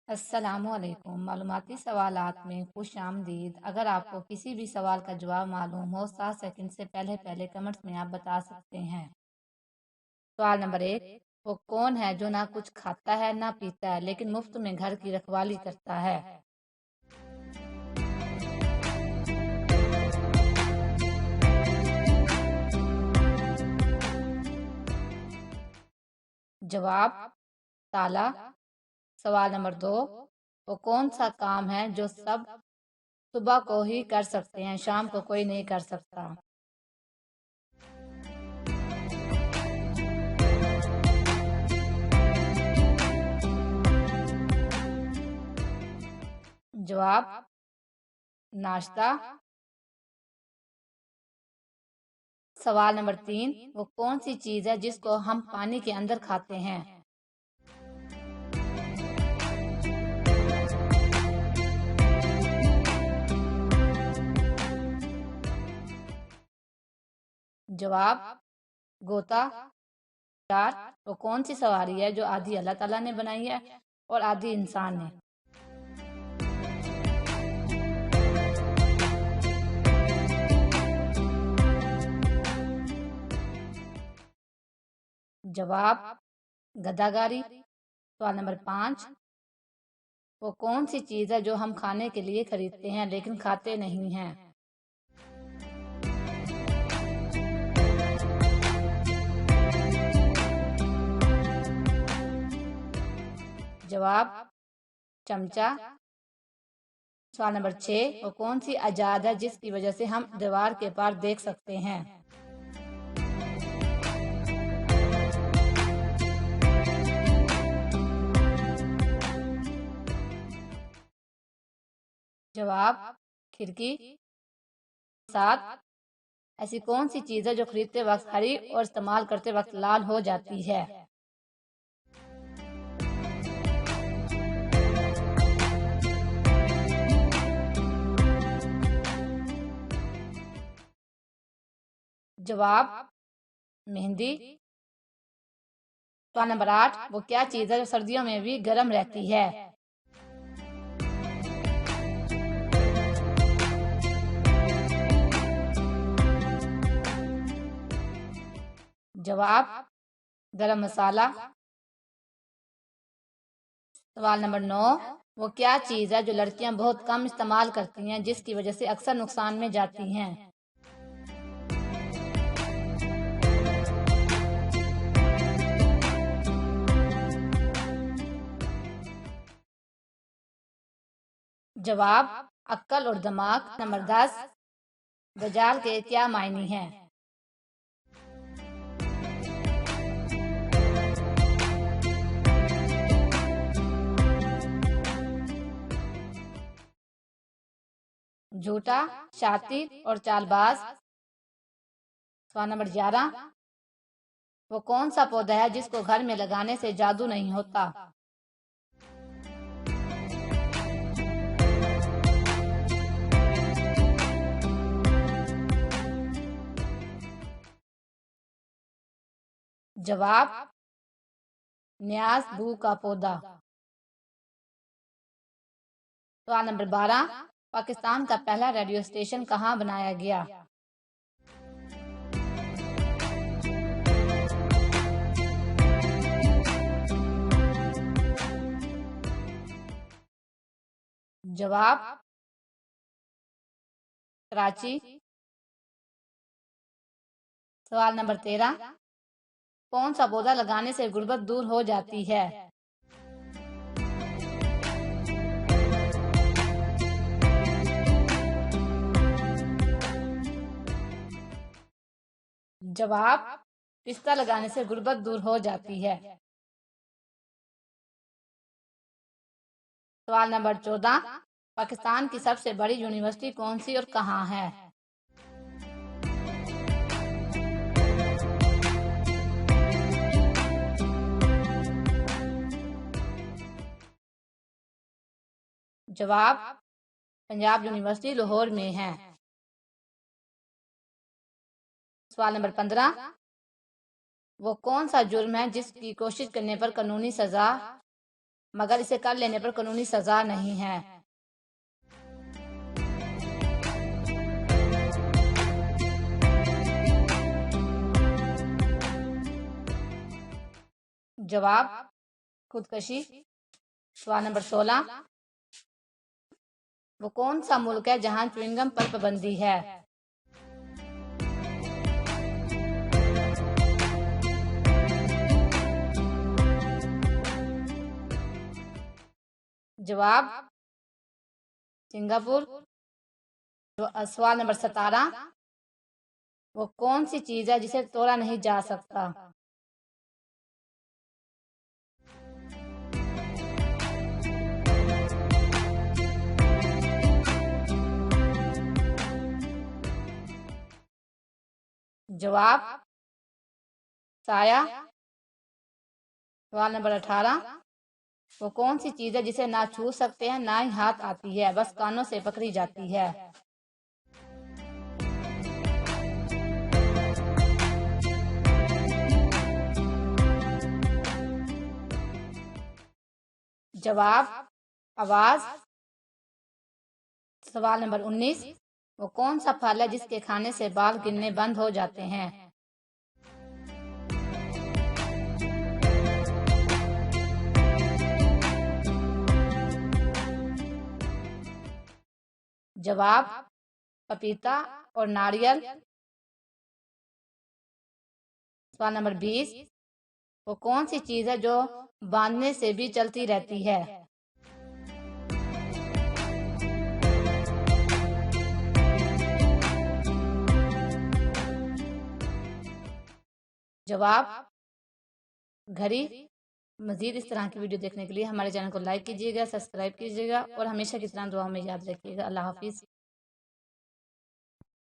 अस्सलामुअलैकुम। मालूमाती सवालात में खुश आमदीद। अगर आपको किसी भी सवाल का जवाब मालूम हो 7 सेकंड से पहले पहले कमेंट्स में आप बता सकते हैं। सवाल नंबर 1, वो कौन है जो ना कुछ खाता है ना पीता है लेकिन मुफ्त में घर की रखवाली करता है? जवाब, ताला। सवाल नंबर 2, वो कौन सा काम है जो सब सुबह को ही कर सकते हैं, शाम को कोई नहीं कर सकता? जवाब, नाश्ता। सवाल नंबर 3, वो कौन सी चीज़ है जिसको हम पानी के अंदर खाते हैं? जवाब, गोता। 4, वो कौन सी सवारी है जो आधी अल्लाह ताला ने बनाई है और आधी इंसान ने? जवाब, गदागारी। सवाल नंबर 5, वो कौन सी चीज़ है जो हम खाने के लिए खरीदते हैं लेकिन खाते नहीं हैं? जवाब, चमचा। सवाल नंबर 6, वो कौन सी आजाद है जिसकी वजह से हम दीवार के पार देख सकते हैं? जवाब, खिड़की। 7, ऐसी कौन सी चीज़ है जो खरीदते वक्त हरी और इस्तेमाल करते वक्त लाल हो जाती है? जवाब, मेहंदी। सवाल नंबर 8, वो क्या चीज़ है जो सर्दियों में भी गर्म रहती है? जवाब, गरम मसाला। सवाल नंबर 9, वो क्या चीज़ है जो लड़कियां बहुत कम इस्तेमाल करती हैं जिसकी वजह से अक्सर नुकसान में जाती हैं? जवाब, अक्ल और दिमाग। नंबर 10, दजाल के क्या मायने हैं? झूठा, शातिर और चालबाज। सवाल नंबर 11, वो कौन सा पौधा है जिसको घर में लगाने से जादू नहीं होता? जवाब, न्यास बू का पौधा। सवाल नंबर 12, पाकिस्तान का पहला रेडियो स्टेशन कहाँ बनाया गया? जवाब, कराची। सवाल नंबर 13, कौन सा पौधा लगाने से गुर्बत दूर हो जाती है? जवाब, पिस्ता लगाने से गुर्बत दूर हो जाती है। सवाल नंबर 14, पाकिस्तान की सबसे बड़ी यूनिवर्सिटी कौन सी और कहाँ है? जवाब, पंजाब यूनिवर्सिटी लाहौर में है। सवाल नंबर 15, वो कौन सा जुर्म है जिसकी कोशिश करने पर कानूनी सजा मगर इसे कर लेने पर कानूनी सजा नहीं है। जवाब खुदकशी। सवाल नंबर 16, वो कौन सा मुल्क है जहां च्युइंगम पर पाबंदी है? जवाब सिंगापुर। सवाल नंबर 17, वो कौन सी चीज है जिसे तोड़ा नहीं जा सकता? जवाब साया। सवाल नंबर 18, वो कौन सी चीज है जिसे ना छू सकते हैं ना ही हाथ आती है, बस कानों से पकड़ी जाती है? जवाब आवाज। सवाल नंबर 19, वो कौन सा फल है जिसके खाने से बाल गिरने बंद हो जाते हैं? जवाब पपीता और नारियल। सवाल नंबर 20, वो कौन सी चीज है जो बांधने से भी चलती रहती है? जवाब घड़ी। मजीद इस तरह की वीडियो देखने के लिए हमारे चैनल को लाइक कीजिएगा, सब्सक्राइब कीजिएगा और हमेशा की तरह दुआ में याद रखिएगा। अल्लाह हाफिज।